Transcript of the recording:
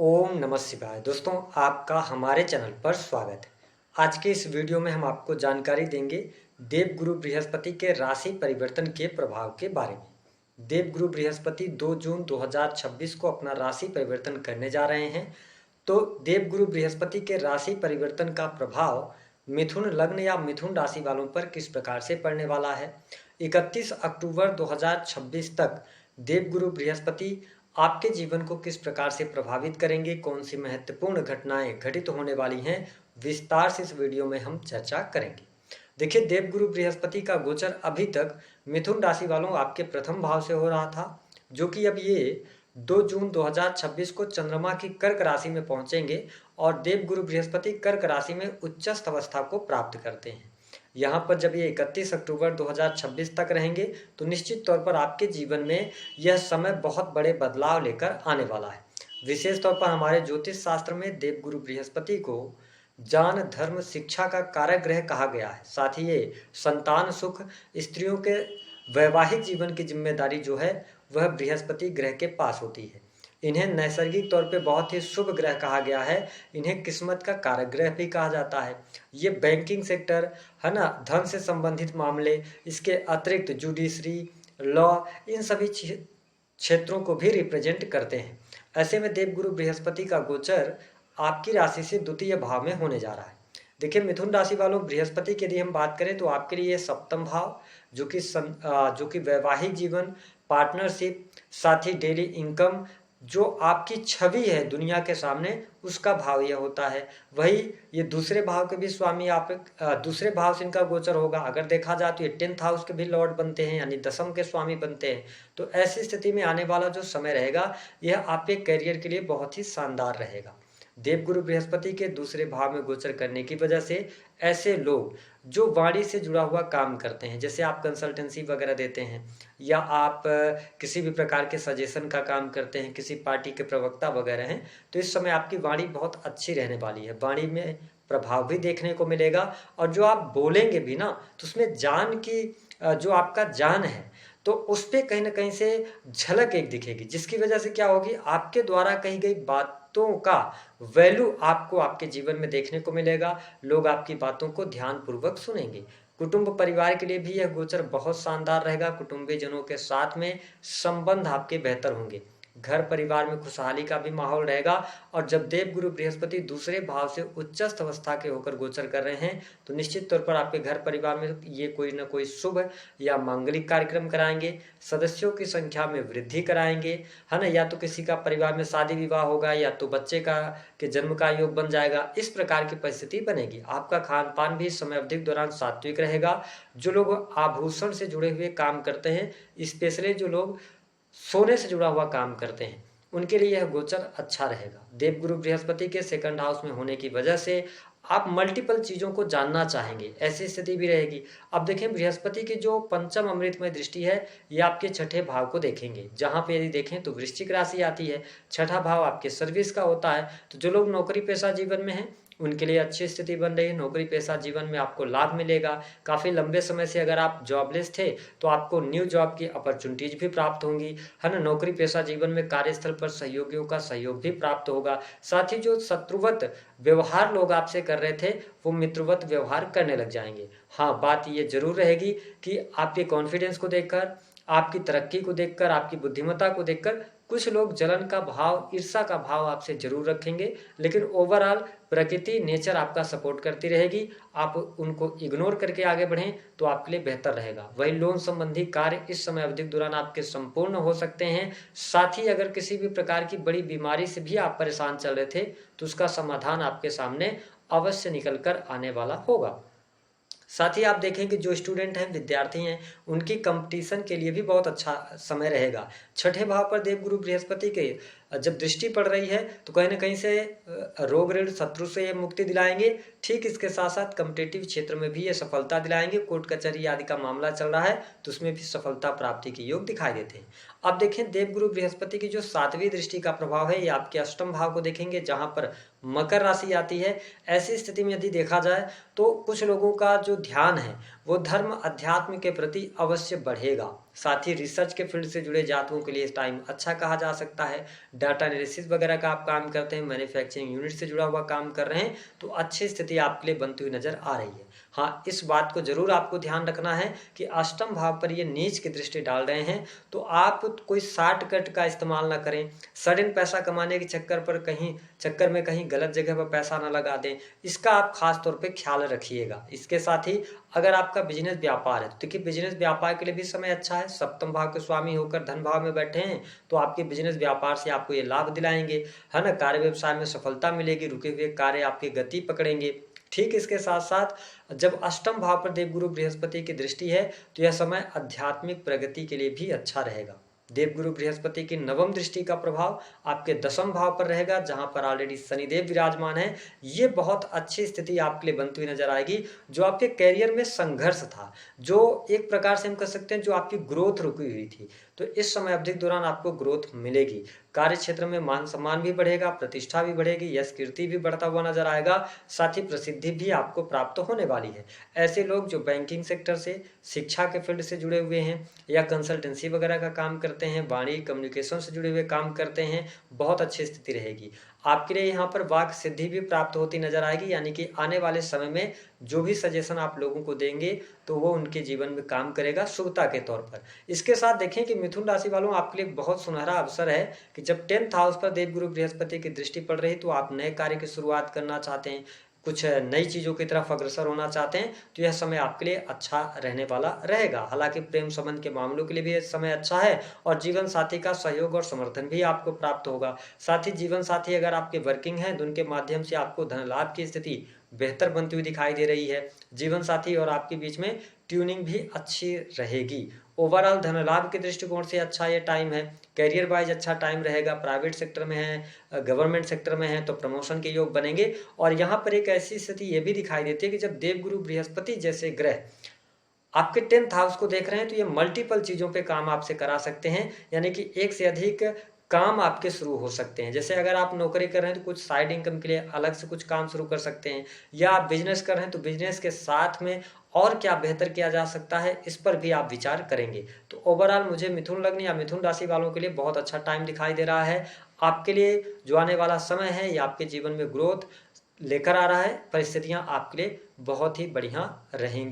ओम नमः शिवाय। दोस्तों, आपका हमारे चैनल पर स्वागत है। आज के इस वीडियो में हम आपको जानकारी देंगे देवगुरु बृहस्पति के राशि परिवर्तन के प्रभाव के बारे में। देवगुरु बृहस्पति 2 जून 2026 को अपना राशि परिवर्तन करने जा रहे हैं। तो देवगुरु बृहस्पति के राशि परिवर्तन का प्रभाव मिथुन लग्न या मिथुन राशि वालों पर किस प्रकार से पड़ने वाला है। 31 अक्टूबर 2026 तक देवगुरु बृहस्पति आपके जीवन को किस प्रकार से प्रभावित करेंगे, कौन सी महत्वपूर्ण घटनाएं घटित होने वाली हैं, विस्तार से इस वीडियो में हम चर्चा करेंगे। देखिए, देवगुरु बृहस्पति का गोचर अभी तक मिथुन राशि वालों आपके प्रथम भाव से हो रहा था, जो कि अब ये 2 जून 2026 को चंद्रमा की कर्क राशि में पहुंचेंगे और देवगुरु बृहस्पति कर्क राशि में उच्चस्थ अवस्था को प्राप्त करते हैं। यहाँ पर जब ये 31 अक्टूबर 2026 तक रहेंगे तो निश्चित तौर पर आपके जीवन में यह समय बहुत बड़े बदलाव लेकर आने वाला है। विशेष तौर पर हमारे ज्योतिष शास्त्र में देवगुरु बृहस्पति को ज्ञान, धर्म, शिक्षा का कारक ग्रह कहा गया है। साथ ही ये संतान सुख, स्त्रियों के वैवाहिक जीवन की जिम्मेदारी जो है वह बृहस्पति ग्रह के पास होती है। इन्हें नैसर्गिक तौर पे बहुत ही शुभ ग्रह कहा गया है। इन्हें किस्मत का कारक ग्रह भी कहा जाता है। ये बैंकिंग सेक्टर है ना, धन से संबंधित मामले, इसके अतिरिक्त जुडिशरी, लॉ, इन सभी क्षेत्रों को भी रिप्रेजेंट करते हैं। ऐसे में देवगुरु बृहस्पति का गोचर आपकी राशि से द्वितीय भाव में होने जा रहा है। देखिए, मिथुन राशि वालों, बृहस्पति की यदि हम बात करें तो आपके लिए सप्तम भाव जो कि वैवाहिक जीवन, पार्टनरशिप, साथ ही डेली इनकम, जो आपकी छवि है दुनिया के सामने, उसका भाव यह होता है। वही ये दूसरे भाव के भी स्वामी आप दूसरे भाव से इनका गोचर होगा। अगर देखा जाए तो ये 10th हाउस के भी लॉर्ड बनते हैं, यानी दशम के स्वामी बनते हैं। तो ऐसी स्थिति में आने वाला जो समय रहेगा यह आपके करियर के लिए बहुत ही शानदार रहेगा। देवगुरु बृहस्पति के दूसरे भाव में गोचर करने की वजह से ऐसे लोग जो वाणी से जुड़ा हुआ काम करते हैं, जैसे आप कंसल्टेंसी वगैरह देते हैं या आप किसी भी प्रकार के सजेशन का काम करते हैं, किसी पार्टी के प्रवक्ता वगैरह हैं, तो इस समय आपकी वाणी बहुत अच्छी रहने वाली है। वाणी में प्रभाव भी देखने को मिलेगा और जो आप बोलेंगे भी ना, तो उसमें जान की जो आपका जान है तो उस पर कहीं ना कहीं से झलक एक दिखेगी, जिसकी वजह से क्या होगी, आपके द्वारा कही गई बातों का वैल्यू आपको आपके जीवन में देखने को मिलेगा। लोग आपकी बातों को ध्यानपूर्वक सुनेंगे। कुटुंब परिवार के लिए भी यह गोचर बहुत शानदार रहेगा। कुटुंबीजनों के साथ में संबंध आपके बेहतर होंगे। घर परिवार में खुशहाली का भी माहौल रहेगा। और जब देवगुरु बृहस्पति दूसरे भाव से उच्चस्थ अवस्था के होकर गोचर कर रहे हैं तो निश्चित तौर पर आपके घर परिवार में ये कोई ना कोई शुभ या मांगलिक कार्यक्रम कराएंगे, सदस्यों की संख्या में वृद्धि कराएंगे, है ना। या तो किसी का परिवार में शादी विवाह होगा या तो बच्चे के जन्म का योग बन जाएगा। इस प्रकार की परिस्थिति बनेगी। आपका खान पान भी इस समय अवधि के दौरान सात्विक रहेगा। जो लोग आभूषण से जुड़े हुए काम करते हैं, स्पेशली जो लोग सोने से जुड़ा हुआ काम करते हैं, उनके लिए यह गोचर अच्छा रहेगा। देवगुरु बृहस्पति के सेकंड हाउस में होने की वजह से आप मल्टीपल चीजों को जानना चाहेंगे, ऐसी स्थिति भी रहेगी। अब देखें, बृहस्पति की जो पंचम अमृतमय दृष्टि है ये आपके छठे भाव को देखेंगे, जहां पे यदि देखें तो वृश्चिक राशि आती है। छठा भाव आपके सर्विस का होता है। तो जो लोग नौकरी पेशा जीवन में हैं उनके लिए अच्छी स्थिति बन रही है। नौकरी पेशा जीवन में आपको लाभ मिलेगा। काफी लंबे समय से अगर आप जॉबलेस थे तो आपको न्यू जॉब की अपॉर्चुनिटीज भी प्राप्त होंगी, है ना। नौकरी पेशा जीवन में कार्यस्थल पर सहयोगियों का सहयोग भी प्राप्त होगा। साथ ही जो शत्रुवत व्यवहार लोग आपसे कर रहे थे वो मित्रवत व्यवहार करने लग जाएंगे। हाँ, बात ये जरूर रहेगी कि आपके कॉन्फिडेंस को देखकर, आपकी तरक्की को देखकर, आपकी बुद्धिमत्ता को देखकर कुछ लोग जलन का भाव, ईर्ष्या का भाव आपसे जरूर रखेंगे, लेकिन ओवरऑल प्रकृति, नेचर आपका सपोर्ट करती रहेगी। आप उनको इग्नोर करके आगे बढ़ें तो आपके लिए बेहतर रहेगा। वही लोन संबंधी कार्य इस समय अवधि के दौरान आपके संपूर्ण हो सकते हैं। साथ ही अगर किसी भी प्रकार की बड़ी बीमारी से भी आप परेशान चल रहे थे तो उसका समाधान आपके सामने अवश्य निकल कर आने वाला होगा। साथ ही आप देखें कि जो स्टूडेंट हैं, विद्यार्थी हैं, उनकी कंपटीशन के लिए भी बहुत अच्छा समय रहेगा। छठे भाव पर देवगुरु बृहस्पति के जब दृष्टि पड़ रही है तो कहीं ना कहीं से रोग ऋण शत्रु से ये मुक्ति दिलाएंगे। ठीक इसके साथ साथ कॉम्पिटेटिव क्षेत्र में भी ये सफलता दिलाएंगे। कोर्ट कचहरी आदि का मामला चल रहा है तो उसमें भी सफलता प्राप्ति के योग दिखाई देते हैं। अब देखें, देवगुरु बृहस्पति की जो 7वीं दृष्टि का प्रभाव है ये आपके अष्टम भाव को देखेंगे, जहां पर मकर राशि आती है। ऐसी स्थिति में यदि देखा जाए तो कुछ लोगों का जो ध्यान है वो धर्म, अध्यात्म के प्रति अवश्य बढ़ेगा। साथ ही रिसर्च के फील्ड से जुड़े जातकों के लिए इस टाइम अच्छा कहा जा सकता है। डाटा एनालिसिस वगैरह का आप काम करते हैं, मैन्युफैक्चरिंग यूनिट से जुड़ा हुआ काम कर रहे हैं, तो अच्छी स्थिति आपके लिए बनती हुई नजर आ रही है। हाँ, इस बात को जरूर आपको ध्यान रखना है कि अष्टम भाव पर ये नीच की दृष्टि डाल रहे हैं, तो आप कोई शॉर्टकट का इस्तेमाल ना करें। सडन पैसा कमाने के चक्कर में कहीं गलत जगह पर पैसा ना लगा दें, इसका आप खास तौर पे ख्याल रखिएगा। इसके साथ ही अगर आपका बिजनेस व्यापार है तो देखिए, बिजनेस व्यापार के लिए भी समय अच्छा है। सप्तम भाव के स्वामी होकर धन भाव में बैठे हैं, तो आपके बिजनेस व्यापार से आपको ये लाभ दिलाएंगे, है ना। कार्य व्यवसाय में सफलता मिलेगी, रुके हुए कार्य आपकी गति पकड़ेंगे। ठीक इसके साथ साथ जब अष्टम भाव पर देवगुरु बृहस्पति की दृष्टि है, तो यह समय आध्यात्मिक प्रगति के लिए भी अच्छा रहेगा। देवगुरु बृहस्पति की नवम दृष्टि का प्रभाव आपके दसम भाव पर रहेगा, जहां पर ऑलरेडी शनिदेव विराजमान है। ये बहुत अच्छी स्थिति आपके लिए बनती हुई नजर आएगी। जो आपके कैरियर में संघर्ष था, जो एक प्रकार से हम कह सकते हैं जो आपकी ग्रोथ रुकी हुई थी, तो इस समय अवधि के दौरान आपको ग्रोथ मिलेगी। कार्य क्षेत्र में मान सम्मान भी बढ़ेगा, प्रतिष्ठा भी बढ़ेगी, यश कीर्ति भी बढ़ता हुआ नजर आएगा, साथ ही प्रसिद्धि भी आपको प्राप्त होने वाली है। ऐसे लोग जो बैंकिंग सेक्टर से, शिक्षा के फील्ड से जुड़े हुए हैं या कंसल्टेंसी वगैरह का काम करते हैं, वाणी कम्युनिकेशन से जुड़े हुए काम करते हैं, बहुत अच्छी स्थिति रहेगी आपके लिए। यहाँ पर वाक सिद्धि भी प्राप्त होती नजर आएगी, यानी कि आने वाले समय में जो भी सजेशन आप लोगों को देंगे तो वो उनके जीवन में काम करेगा शुभता के तौर पर। इसके साथ देखें कि मिथुन राशि वालों, आपके लिए बहुत सुनहरा अवसर है कि जब 10th हाउस पर देवगुरु बृहस्पति की दृष्टि पड़ रही, तो आप नए कार्य की शुरुआत करना चाहते हैं, कुछ नई चीजों की तरफ अग्रसर होना चाहते हैं, तो यह समय आपके लिए अच्छा रहने वाला रहेगा। हालांकि प्रेम संबंध के मामलों के लिए भी यह समय अच्छा है और जीवन साथी का सहयोग और समर्थन भी आपको प्राप्त होगा। साथ ही जीवन साथी अगर आपके वर्किंग हैं तो उनके माध्यम से आपको धन लाभ की स्थिति बेहतर बनती हुई दिखाई दे रही है। जीवन साथी और आपके बीच में ट्यूनिंग भी अच्छी रहेगी। ओवरऑल धन लाभ के दृष्टिकोण से अच्छा ये टाइम है। कैरियर वाइज अच्छा टाइम रहेगा। प्राइवेट सेक्टर में है, गवर्नमेंट सेक्टर में है, तो प्रमोशन के योग बनेंगे। और यहाँ पर एक ऐसी स्थिति ये भी दिखाई देती है कि जब देवगुरु बृहस्पति जैसे ग्रह आपके 10th हाउस को देख रहे हैं, तो ये मल्टीपल चीजों पे काम आपसे करा सकते हैं, यानी कि एक से अधिक काम आपके शुरू हो सकते हैं। जैसे अगर आप नौकरी कर रहे हैं तो कुछ साइड इनकम के लिए अलग से कुछ काम शुरू कर सकते हैं, या आप बिजनेस कर रहे हैं तो बिजनेस के साथ में और क्या बेहतर किया जा सकता है, इस पर भी आप विचार करेंगे। तो ओवरऑल मुझे मिथुन लग्न या मिथुन राशि वालों के लिए बहुत अच्छा टाइम दिखाई दे रहा है। आपके लिए जो आने वाला समय है ये आपके जीवन में ग्रोथ लेकर आ रहा है। परिस्थितियां आपके लिए बहुत ही बढ़िया रहेंगी।